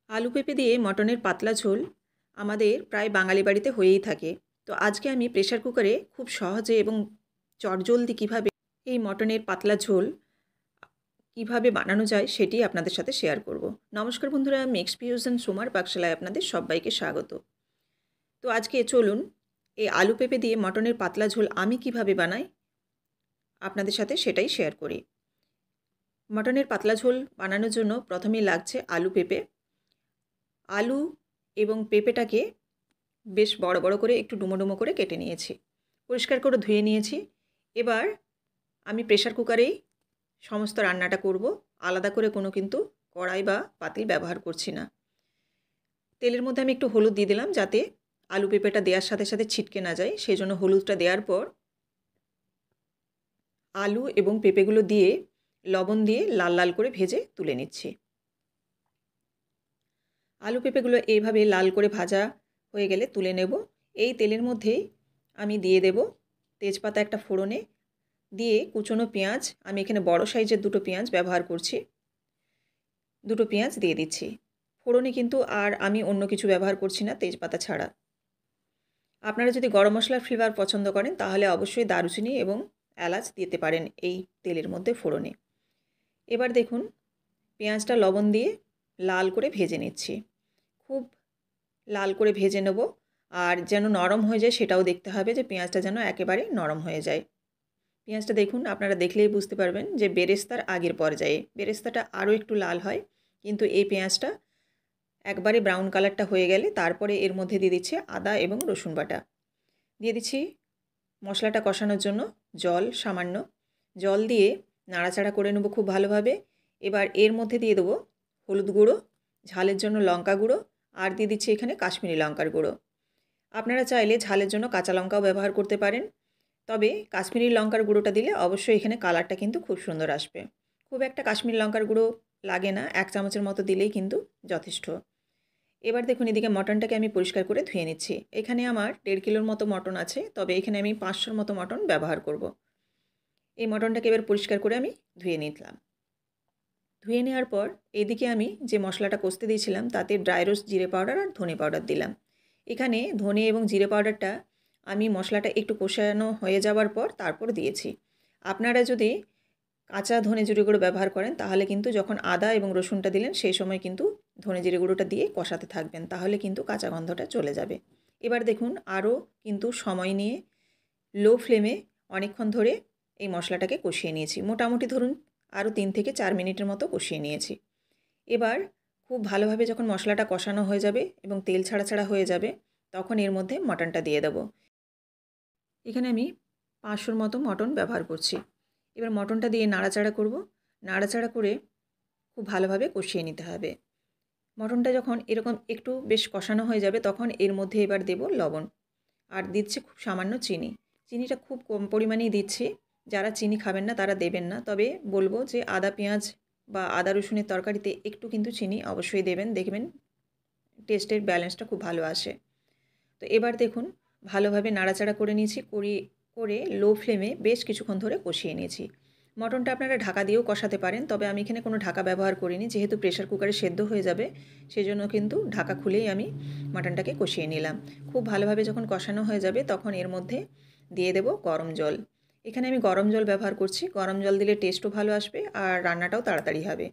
আলু পেঁপে দিয়ে মটনের পাতলা ঝোল আমাদের প্রায় বাঙালি বাড়িতে হয়েই থাকে। তো আজকে আমি প্রেসার কুকারে খুব সহজে এবং চটজলদি কীভাবে এই মটনের পাতলা ঝোল কীভাবে বানানো যায় সেটি আপনাদের সাথে শেয়ার করব। নমস্কার বন্ধুরা, আমি এক্সপিরিয়েন্স সুমার পাকশালায় আপনাদের সবাইকে স্বাগত। তো আজকে চলুন এই আলু পেঁপে দিয়ে মটনের পাতলা ঝোল আমি কিভাবে বানাই আপনাদের সাথে সেটাই শেয়ার করি। মটনের পাতলা ঝোল বানানোর জন্য প্রথমেই লাগছে আলু পেঁপে। আলু এবং পেঁপেটাকে বেশ বড় বড় করে একটু ডুমো ডুমো করে কেটে নিয়েছি, পরিষ্কার করে ধুয়ে নিয়েছি। এবার আমি প্রেসার কুকারেই সমস্ত রান্নাটা করব, আলাদা করে কোনো কিন্তু কড়াই বা পাতিল ব্যবহার করছি না। তেলের মধ্যে আমি একটু হলুদ দিয়ে দিলাম যাতে আলু পেঁপেটা দেওয়ার সাথে সাথে ছিটকে না যায়, সেই জন্য হলুদটা দেওয়ার পর আলু এবং পেঁপেগুলো দিয়ে লবণ দিয়ে লাল লাল করে ভেজে তুলে নিচ্ছি। আলু পেঁপেগুলো এইভাবে লাল করে ভাজা হয়ে গেলে তুলে নেব। এই তেলের মধ্যেই আমি দিয়ে দেব তেজপাতা একটা ফোড়নে, দিয়ে কুচনো পেঁয়াজ, আমি এখানে বড় সাইজের দুটো পেঁয়াজ ব্যবহার করছি, দুটো পেঁয়াজ দিয়ে দিচ্ছি ফোড়নে। কিন্তু আর আমি অন্য কিছু ব্যবহার করছি না তেজপাতা ছাড়া। আপনারা যদি গরম মশলার ফ্লেভার পছন্দ করেন তাহলে অবশ্যই দারুচিনি এবং এলাচ দিতে পারেন এই তেলের মধ্যে ফোড়নে। এবার দেখুন পেঁয়াজটা লবণ দিয়ে লাল করে ভেজে নিচ্ছি, খুব লাল করে ভেজে নেব। আর যেন নরম হয়ে যায় সেটাও দেখতে হবে, যে পেঁয়াজটা যেন একেবারে নরম হয়ে যায়। পেঁয়াজটা দেখুন, আপনারা দেখলেই বুঝতে পারবেন যে বেরেস্তার আগের পর্যায়ে, বেরেস্তাটা আরও একটু লাল হয়, কিন্তু এই পেঁয়াজটা একবারে ব্রাউন কালারটা হয়ে গেলে তারপরে এর মধ্যে দিয়ে দিচ্ছি আদা এবং রসুন বাটা। দিয়ে দিচ্ছি মশলাটা কষানোর জন্য জল, সামান্য জল দিয়ে নাড়াচাড়া করে নেব খুব ভালোভাবে। এবার এর মধ্যে দিয়ে দেবো হলুদ গুঁড়ো, ঝালের জন্য লঙ্কা গুঁড়ো, আর দিয়ে দিচ্ছি এখানে কাশ্মীরি লঙ্কার গুঁড়ো। আপনারা চাইলে ঝালের জন্য কাঁচা লঙ্কাও ব্যবহার করতে পারেন, তবে কাশ্মীরি লঙ্কার গুঁড়োটা দিলে অবশ্যই এখানে কালারটা কিন্তু খুব সুন্দর আসবে। খুব একটা কাশ্মীরি লঙ্কার গুঁড়ো লাগে না, 1 চামচের মতো দিলেই কিন্তু যথেষ্ট। এবার দেখুন এদিকে মটনটাকে আমি পরিষ্কার করে ধুয়ে নিচ্ছি। এখানে আমার 1.5 কিলোর মতো মটন আছে, তবে এখানে আমি 500 মতো মটন ব্যবহার করব। এই মটনটাকে এবার পরিষ্কার করে আমি ধুয়ে নিলাম। ধুয়ে নেওয়ার পর এদিকে আমি যে মশলাটা কষতে দিয়েছিলাম তাতে ড্রাই রোস্ট জিরে পাউডার আর ধনে পাউডার দিলাম। এখানে ধনে এবং জিরে পাউডারটা আমি মশলাটা একটু কষানো হয়ে যাওয়ার পর তারপর দিয়েছি। আপনারা যদি কাঁচা ধনে জিরে গুঁড়ো ব্যবহার করেন তাহলে কিন্তু যখন আদা এবং রসুনটা দিলেন সেই সময় কিন্তু ধনে জিরে গুঁড়োটা দিয়ে কষাতে থাকবেন, তাহলে কিন্তু কাঁচা গন্ধটা চলে যাবে। এবার দেখুন আরও কিন্তু সময় নিয়ে লো ফ্লেমে অনেকক্ষণ ধরে এই মশলাটাকে কষিয়ে নিয়েছি, মোটামুটি ধরুন আরও 3 থেকে 4 মিনিটের মতো কষিয়ে নিয়েছি। এবার খুব ভালোভাবে যখন মশলাটা কষানো হয়ে যাবে এবং তেল ছাড়া ছাড়া হয়ে যাবে তখন এর মধ্যে মটনটা দিয়ে দেবো। এখানে আমি 500 মতো মটন ব্যবহার করছি। এবার মটনটা দিয়ে নাড়াচাড়া করব, নাড়াচাড়া করে খুব ভালোভাবে কষিয়ে নিতে হবে। মটনটা যখন এরকম একটু বেশ কষানো হয়ে যাবে তখন এর মধ্যে এবার দেব লবণ, আর দিচ্ছি খুব সামান্য চিনি। চিনিটা খুব কম পরিমাণেই দিচ্ছি, যারা চিনি খাবেন না তারা দেবেন না, তবে বলবো যে আদা পেঁয়াজ বা আদা রসুনের তরকারিতে একটু কিন্তু চিনি অবশ্যই দেবেন, দেখবেন টেস্টের ব্যালেন্সটা খুব ভালো আসে। তো এবার দেখুন ভালোভাবে নাড়াচাড়া করে নিয়েছি, করে লো ফ্লেমে বেশ কিছুক্ষণ ধরে কষিয়ে নিয়েছি। মটনটা আপনারা ঢাকা দিয়েও কষাতে পারেন, তবে আমি এখানে কোনো ঢাকা ব্যবহার করিনি, যেহেতু প্রেসার কুকারে সেদ্ধ হয়ে যাবে সেজন্য কিন্তু ঢাকা খুলেই আমি মটনটাকে কষিয়ে নিলাম। খুব ভালোভাবে যখন কষানো হয়ে যাবে তখন এর মধ্যে দিয়ে দেব গরম জল। এখানে আমি গরম জল ব্যবহার করছি, গরম জল দিলে টেস্টও ভালো আসবে আর রান্নাটাও তাড়াতাড়ি হবে।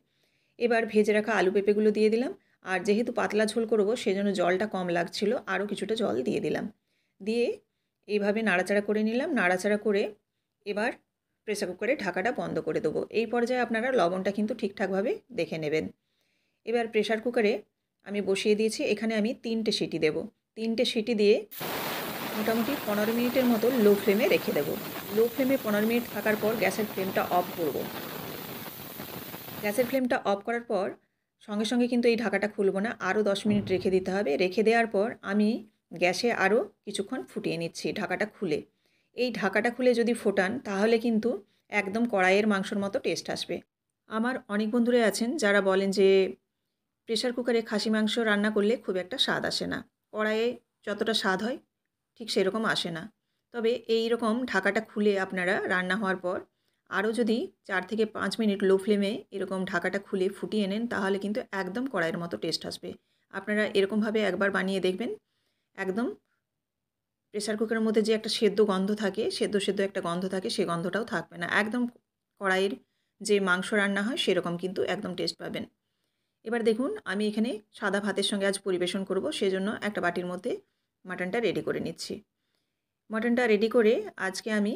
এবার ভেজে রাখা আলু পেঁপেগুলো দিয়ে দিলাম, আর যেহেতু পাতলা ঝোল করব সেজন্য জলটা কম লাগছিল, আরও কিছুটা জল দিয়ে দিলাম। দিয়ে এইভাবে নাড়াচাড়া করে নিলাম, নাড়াচাড়া করে এবার প্রেসার কুকারে ঢাকাটা বন্ধ করে দেবো। এই পর্যায়ে আপনারা লবণটা কিন্তু ঠিকঠাকভাবে দেখে নেবেন। এবার প্রেসার কুকারে আমি বসিয়ে দিয়েছি, এখানে আমি 3টে সিটি দেব। 3টে সিটি দিয়ে মোটামুটি 15 মিনিটের মতো লো ফ্লেমে রেখে দেবো। লো ফ্লেমে 15 মিনিট থাকার পর গ্যাসের ফ্লেমটা অফ করব। গ্যাসের ফ্লেমটা অফ করার পর সঙ্গে সঙ্গে কিন্তু এই ঢাকাটা খুলব না, আরও 10 মিনিট রেখে দিতে হবে। রেখে দেওয়ার পর আমি গ্যাসে আরও কিছুক্ষণ ফুটিয়ে নিচ্ছি ঢাকাটা খুলে। এই ঢাকাটা খুলে যদি ফোটান তাহলে কিন্তু একদম কড়াইয়ের মাংসর মতো টেস্ট আসবে। আমার অনেক বন্ধুরাই আছেন যারা বলেন যে প্রেসার কুকারে খাসি মাংস রান্না করলে খুব একটা স্বাদ আসে না, কড়াইয়ে যতটা স্বাদ হয় ঠিক সেরকম আসে না। তবে এই রকম ঢাকাটা খুলে আপনারা রান্না হওয়ার পর আরও যদি 4 থেকে 5 মিনিট লো ফ্লেমে এরকম ঢাকাটা খুলে ফুটিয়ে নেন তাহলে কিন্তু একদম কড়াইয়ের মতো টেস্ট আসবে। আপনারা এরকমভাবে একবার বানিয়ে দেখবেন, একদম প্রেসার কুকারের মধ্যে যে একটা সেদ্ধ গন্ধ থাকে, সেদ্ধ একটা গন্ধ থাকে, সেই গন্ধটাও থাকবে না। একদম কড়াইয়ের যে মাংস রান্না হয় সেরকম কিন্তু একদম টেস্ট পাবেন। এবার দেখুন আমি এখানে সাদা ভাতের সঙ্গে আজ পরিবেশন করব, সেজন্য একটা বাটির মধ্যে মাটনটা রেডি করে নিচ্ছি। মাটনটা রেডি করে আজকে আমি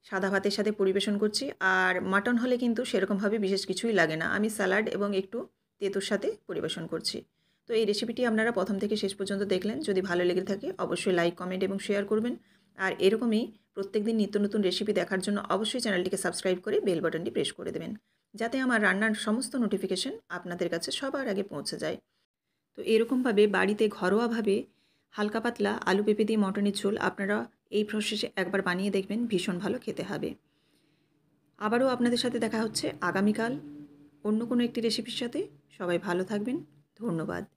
সাদা ভাতের সাথে পরিবেশন করছি। আর মাটন হলে কিন্তু সেরকমভাবে বিশেষ কিছুই লাগে না, আমি স্যালাড এবং একটু তেঁতুর সাথে পরিবেশন করছি। তো এই রেসিপিটি আপনারা প্রথম থেকে শেষ পর্যন্ত দেখলেন। যদি ভালো লেগে থাকে অবশ্যই লাইক, কমেন্ট এবং শেয়ার করবেন। আর এরকমই প্রত্যেকদিন নিত্য নতুন রেসিপি দেখার জন্য অবশ্যই চ্যানেলটিকে সাবস্ক্রাইব করে বেল বাটনটি প্রেস করে দেবেন, যাতে আমার রান্নার সমস্ত নোটিফিকেশন আপনাদের কাছে সবার আগে পৌঁছে যায়। তো এরকমভাবে বাড়িতে ঘরোয়াভাবে হালকা পাতলা আলু পেঁপে দিয়ে মটনের ঝোল আপনারা এই প্রসেসে একবার বানিয়ে দেখবেন, ভীষণ ভালো খেতে হবে। আবারও আপনাদের সাথে দেখা হচ্ছে আগামীকাল অন্য কোনো একটি রেসিপির সাথে। সবাই ভালো থাকবেন। ধন্যবাদ।